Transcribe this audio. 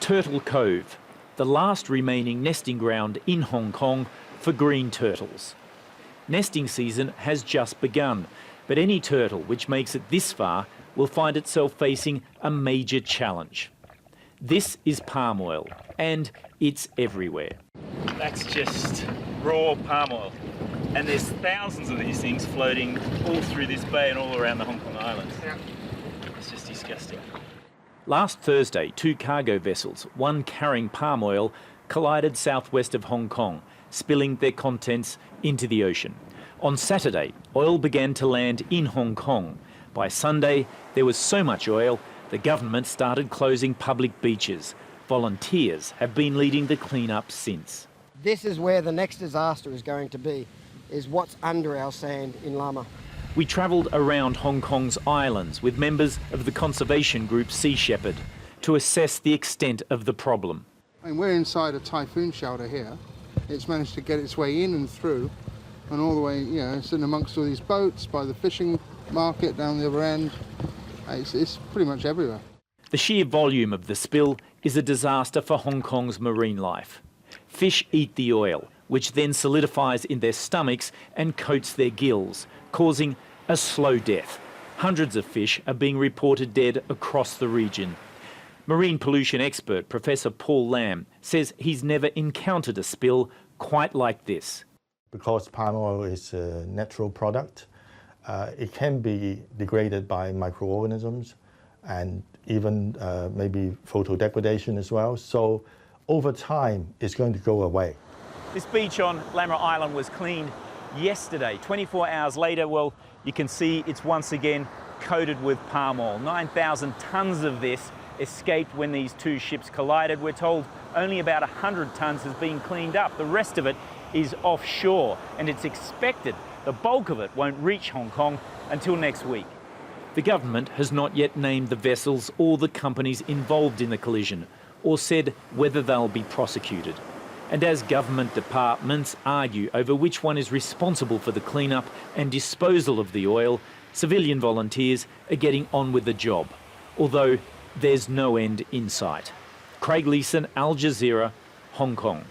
Turtle Cove, the last remaining nesting ground in Hong Kong for green turtles. Nesting season has just begun, but any turtle which makes it this far will find itself facing a major challenge. This is palm oil, and it's everywhere. That's just raw palm oil. And there's thousands of these things floating all through this bay and all around the Hong Kong Islands. Yeah. It's just disgusting. Last Thursday, 2 cargo vessels, one carrying palm oil, collided southwest of Hong Kong, spilling their contents into the ocean. On Saturday, oil began to land in Hong Kong. By Sunday, there was so much oil, the government started closing public beaches. Volunteers have been leading the clean-up since. This is where the next disaster is going to be, is what's under our sand in Lama. We travelled around Hong Kong's islands with members of the conservation group Sea Shepherd to assess the extent of the problem. And we're inside a typhoon shelter here. It's managed to get its way in and through, and all the way, you know, it's in amongst all these boats, by the fishing market down the other end. It's pretty much everywhere. The sheer volume of the spill is a disaster for Hong Kong's marine life. Fish eat the oil, which then solidifies in their stomachs and coats their gills, causing a slow death. Hundreds of fish are being reported dead across the region. Marine pollution expert Professor Paul Lam says he's never encountered a spill quite like this. Because palm oil is a natural product, it can be degraded by microorganisms and even maybe photodegradation as well. So over time, it's going to go away. This beach on Lamma Island was cleaned yesterday. 24 hours later, well, you can see it's once again coated with palm oil. 9,000 tonnes of this escaped when these 2 ships collided. We're told only about 100 tonnes has been cleaned up. The rest of it is offshore, and it's expected the bulk of it won't reach Hong Kong until next week. The government has not yet named the vessels or the companies involved in the collision, or said whether they'll be prosecuted. And as government departments argue over which one is responsible for the cleanup and disposal of the oil, civilian volunteers are getting on with the job, although there's no end in sight. Craig Leeson, Al Jazeera, Hong Kong.